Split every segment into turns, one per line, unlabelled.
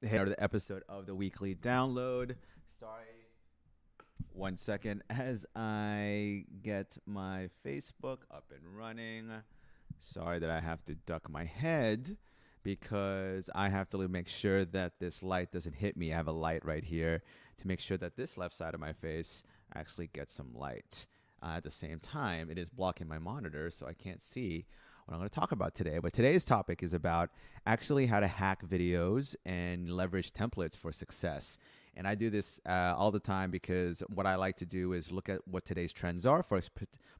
Hey, another episode of the weekly download. Sorry, 1 second as I get my Facebook up and running. Sorry that I have to duck my head because I have to make sure that this light doesn't hit me. I have a light right here to make sure that this left side of my face actually gets some light. At the same time, it is blocking my monitor, so I can't see what I'm going to talk about today. But today's topic is about actually how to hack videos and leverage templates for success. And I do this all the time because what I like to do is look at what today's trends are for a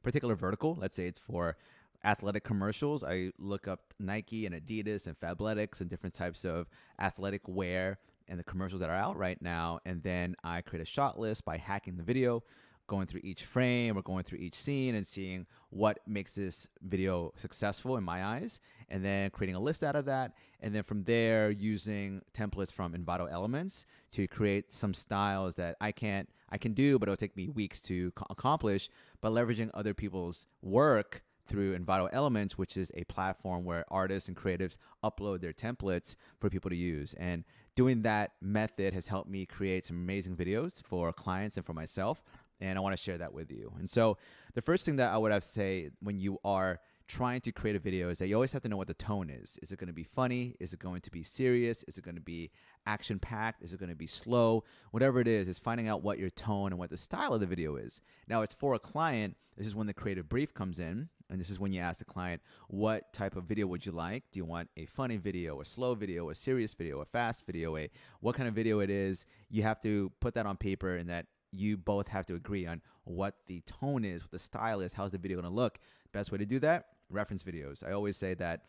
particular vertical. Let's say it's for athletic commercials. I look up Nike and Adidas and Fabletics and different types of athletic wear and the commercials that are out right now. And then I create a shot list by hacking the video, going through each frame or going through each scene and seeing what makes this video successful in my eyes, and then creating a list out of that. And then from there, using templates from Envato Elements to create some styles that I can do, but it'll take me weeks to accomplish, but leveraging other people's work through Envato Elements, which is a platform where artists and creatives upload their templates for people to use. And doing that method has helped me create some amazing videos for clients and for myself. And I want to share that with you. And so, the first thing that I would have to say when you are trying to create a video is that you always have to know what the tone is. Is it going to be funny? Is it going to be serious? Is it going to be action packed? Is it going to be slow? Whatever it is finding out what your tone and what the style of the video is. Now, it's for a client. This is when the creative brief comes in. And this is when you ask the client, what type of video would you like? Do you want a funny video, a slow video, a serious video, a fast video, what kind of video it is? You have to put that on paper, and that you both have to agree on what the tone is, what the style is, how's the video going to look. Best way to do that, reference videos. I always say that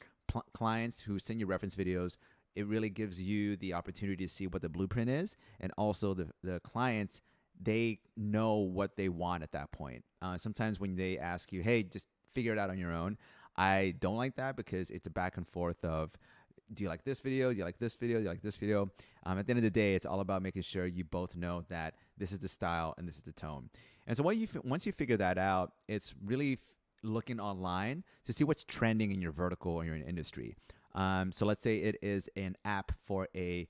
clients who send you reference videos, it really gives you the opportunity to see what the blueprint is, and also the clients, they know what they want at that point. Sometimes when they ask you, hey, just figure it out on your own, I don't like that because it's a back and forth of, do you like this video? Do you like this video? Do you like this video? At the end of the day, it's all about making sure you both know that this is the style and this is the tone. And so once you figure that out, it's really looking online to see what's trending in your vertical or your industry. So let's say it is an app for a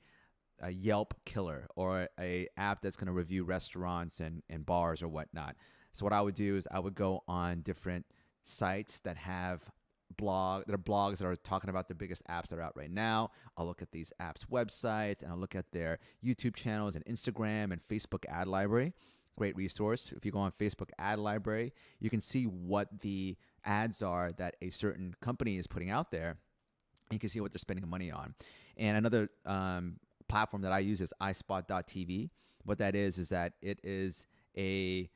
Yelp killer, or a app that's going to review restaurants and bars or whatnot. So what I would do is I would go on different sites that have blogs that are talking about the biggest apps that are out right now. I'll look at these apps websites, and I'll look at their YouTube channels and Instagram and Facebook ad library. Great resource. If you go on Facebook ad library, you can see what the ads are that a certain company is putting out there. You can see what they're spending money on. And another platform that I use is iSpot.tv. What that is that it is a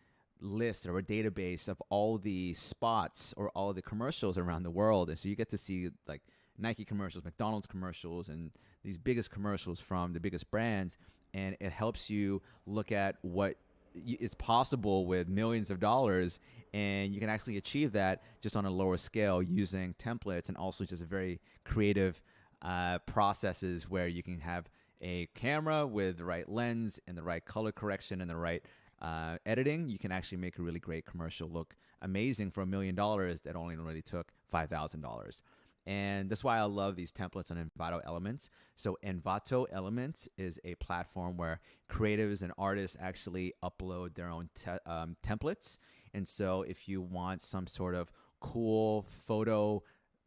list or a database of all the spots or all the commercials around the world. And so you get to see like Nike commercials, McDonald's commercials, and these biggest commercials from the biggest brands. And it helps you look at what is possible with millions of dollars, and you can actually achieve that just on a lower scale using templates, and also just a very creative processes where you can have a camera with the right lens and the right color correction and the right editing. You can actually make a really great commercial look amazing for $1 million that only really took $5,000. And that's why I love these templates on Envato Elements. So Envato Elements is a platform where creatives and artists actually upload their own templates. And so if you want some sort of cool photo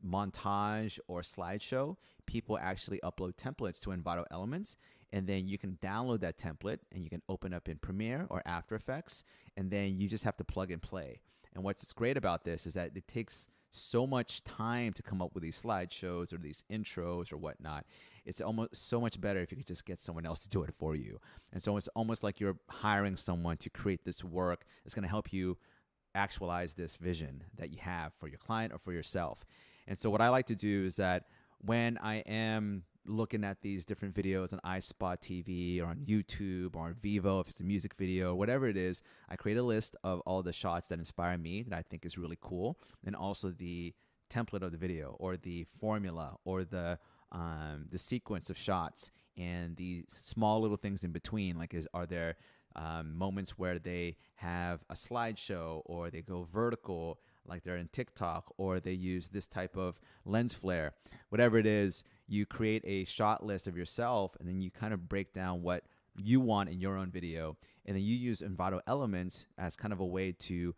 montage or slideshow, people actually upload templates to Envato Elements, and then you can download that template and you can open up in Premiere or After Effects, and then you just have to plug and play. And what's great about this is that it takes so much time to come up with these slideshows or these intros or whatnot. It's almost so much better if you could just get someone else to do it for you. And so it's almost like you're hiring someone to create this work that's going to help you actualize this vision that you have for your client or for yourself. And so what I like to do is that when I am looking at these different videos on iSpot TV or on YouTube or on Vivo, if it's a music video or whatever it is, I create a list of all the shots that inspire me that I think is really cool, and also the template of the video or the formula or the sequence of shots and the small little things in between. Like, are there moments where they have a slideshow or they go vertical? like they're in TikTok, or they use this type of lens flare, whatever it is, you create a shot list of yourself, and then you kind of break down what you want in your own video. And then you use Envato Elements as kind of a way to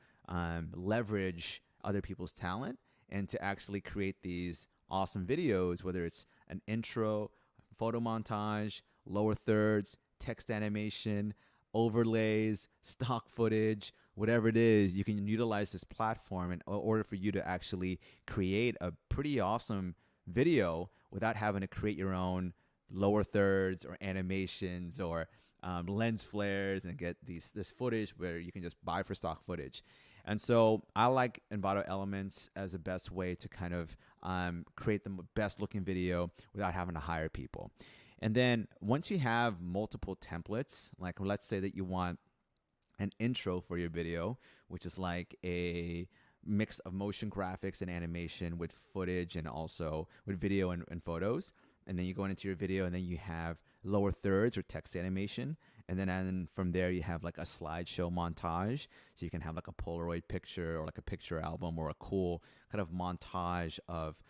leverage other people's talent and to actually create these awesome videos, whether it's an intro, photo montage, lower thirds, text animation, overlays, stock footage, whatever it is. You can utilize this platform in order for you to actually create a pretty awesome video without having to create your own lower thirds or animations or lens flares and get this footage where you can just buy for stock footage. And so I like Envato Elements as the best way to kind of create the best looking video without having to hire people. And then once you have multiple templates, like let's say that you want an intro for your video, which is like a mix of motion graphics and animation with footage and also with video and photos. And then you go into your video, and then you have lower thirds or text animation. And then from there, you have like a slideshow montage. So you can have like a Polaroid picture or like a picture album or a cool kind of montage of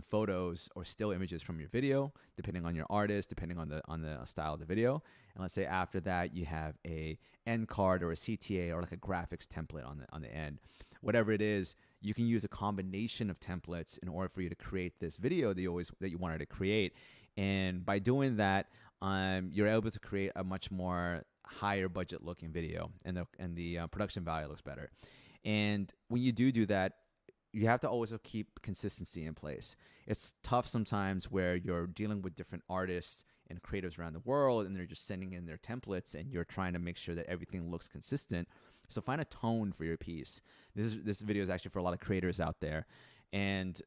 photos or still images from your video, depending on your artist, depending on the style of the video. And let's say after that, you have a end card or a CTA or like a graphics template on the end. Whatever it is, you can use a combination of templates in order for you to create this video that you wanted to create. And by doing that, you're able to create a much more higher budget looking video, and the production value looks better. And when you do that, you have to always keep consistency in place. It's tough sometimes where you're dealing with different artists and creatives around the world, and they're just sending in their templates, and you're trying to make sure that everything looks consistent. So find a tone for your piece. This video is actually for a lot of creators out there. And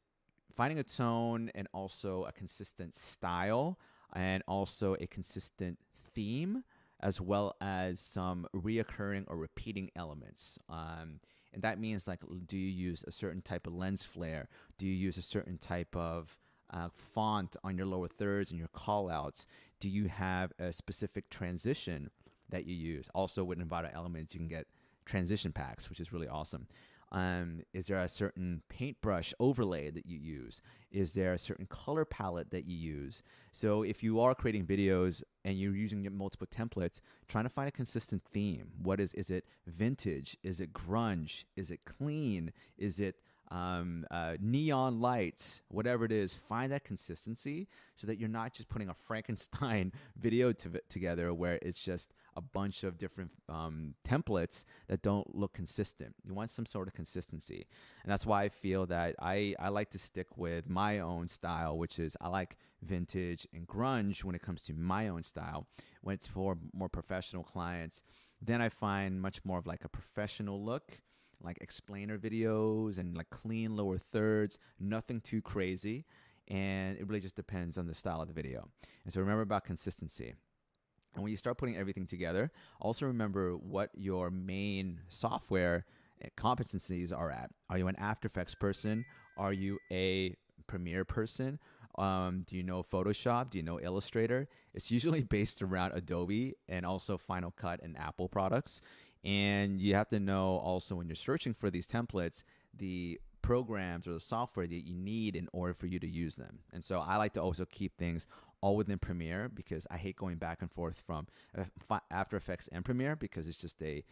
finding a tone and also a consistent style and also a consistent theme, as well as some reoccurring or repeating elements. And that means, like, do you use a certain type of lens flare? Do you use a certain type of font on your lower thirds and your callouts? Do you have a specific transition that you use? Also, with Envato Elements, you can get transition packs, which is really awesome. Is there a certain paintbrush overlay that you use? Is there a certain color palette that you use? So if you are creating videos and you're using multiple templates, trying to find a consistent theme. Is it vintage? Is it grunge? Is it clean? Is it neon lights? Whatever it is, find that consistency so that you're not just putting a Frankenstein video together where it's just a bunch of different templates that don't look consistent. You want some sort of consistency. And that's why I feel that I like to stick with my own style, which is I like vintage and grunge when it comes to my own style. When it's for more professional clients, then I find much more of like a professional look, like explainer videos and like clean lower thirds, nothing too crazy. And it really just depends on the style of the video. And so remember about consistency. And when you start putting everything together, also remember what your main software competencies are at. Are you an After Effects person? Are you a Premiere person? Do you know Photoshop? Do you know Illustrator? It's usually based around Adobe and also Final Cut and Apple products. And you have to know also when you're searching for these templates, the programs or the software that you need in order for you to use them. And so I like to also keep things all within Premiere because I hate going back and forth from After Effects and Premiere because it's just a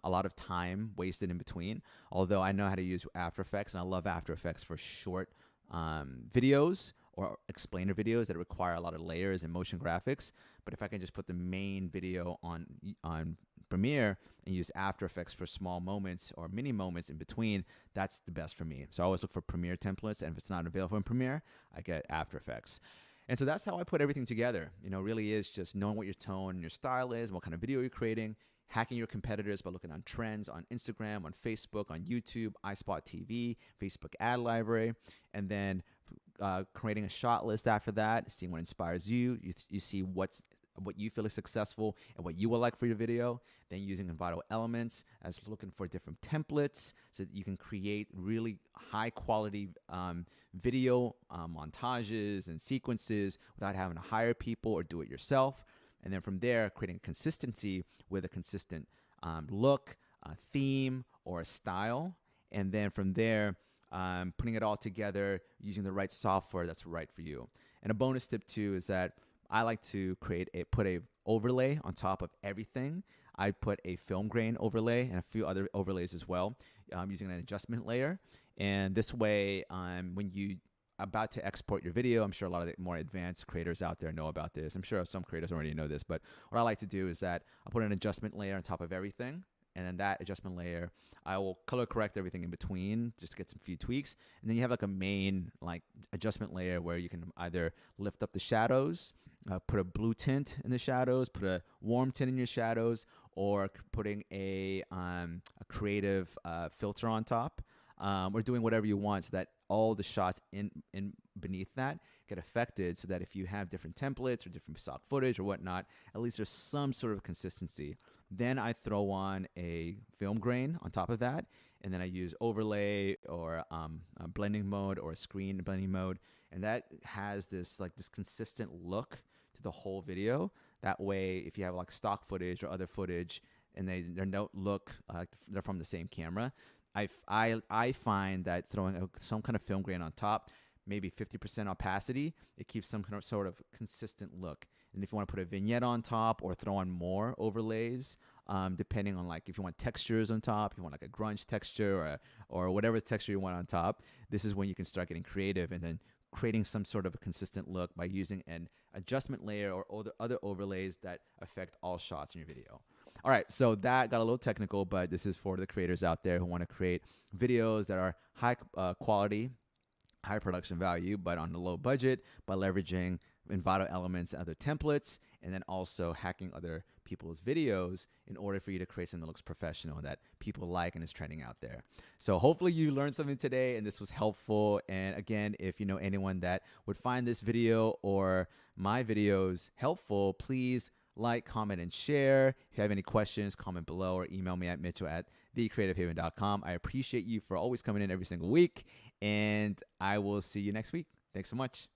lot of time wasted in between. Although I know how to use After Effects, and I love After Effects for short videos or explainer videos that require a lot of layers and motion graphics. But if I can just put the main video on Premiere and use After Effects for small moments or mini moments in between, that's the best for me. So I always look for Premiere templates, and if it's not available in Premiere, I get After Effects. And so that's how I put everything together. Really is just knowing what your tone and your style is, what kind of video you're creating, hacking your competitors by looking on trends on Instagram, on Facebook, on YouTube, iSpot TV, Facebook ad library, and then creating a shot list after that, seeing what inspires you. You see what you feel is successful and what you would like for your video. Then using Envato Elements as looking for different templates so that you can create really high quality video montages and sequences without having to hire people or do it yourself. And then from there, creating consistency with a consistent look, a theme, or a style. And then from there, putting it all together using the right software that's right for you. And a bonus tip too is that I like to put a overlay on top of everything. I put a film grain overlay and a few other overlays as well, using an adjustment layer. And this way, when you about to export your video, I'm sure a lot of the more advanced creators out there know about this. I'm sure some creators already know this, but what I like to do is that I'll put an adjustment layer on top of everything. And then that adjustment layer, I will color correct everything in between just to get some few tweaks. And then you have like a main like adjustment layer where you can either lift up the shadows, put a blue tint in the shadows, put a warm tint in your shadows, or putting a creative filter on top, or doing whatever you want so that all the shots in beneath that get affected, so that if you have different templates or different stock footage or whatnot, at least there's some sort of consistency. Then I throw on a film grain on top of that, and then I use overlay or a blending mode or a screen blending mode, and that has this consistent look to the whole video. That way, if you have like stock footage or other footage, and they don't look like they're from the same camera, I find that throwing some kind of film grain on top, maybe 50% opacity, it keeps some kind of sort of consistent look. And if you want to put a vignette on top or throw on more overlays, depending on like if you want textures on top, if you want like a grunge texture or whatever texture you want on top, this is when you can start getting creative and then creating some sort of a consistent look by using an adjustment layer or other overlays that affect all shots in your video. All right, so that got a little technical, but this is for the creators out there who want to create videos that are high quality, high production value, but on a low budget by leveraging Envato elements and other templates, and then also hacking other people's videos in order for you to create something that looks professional that people like and is trending out there. So hopefully you learned something today and this was helpful. And again, if you know anyone that would find this video or my videos helpful, please like, comment, and share. If you have any questions, comment below or email me at mitchel@thecreativehaven.com. I appreciate you for always coming in every single week, and I will see you next week. Thanks so much.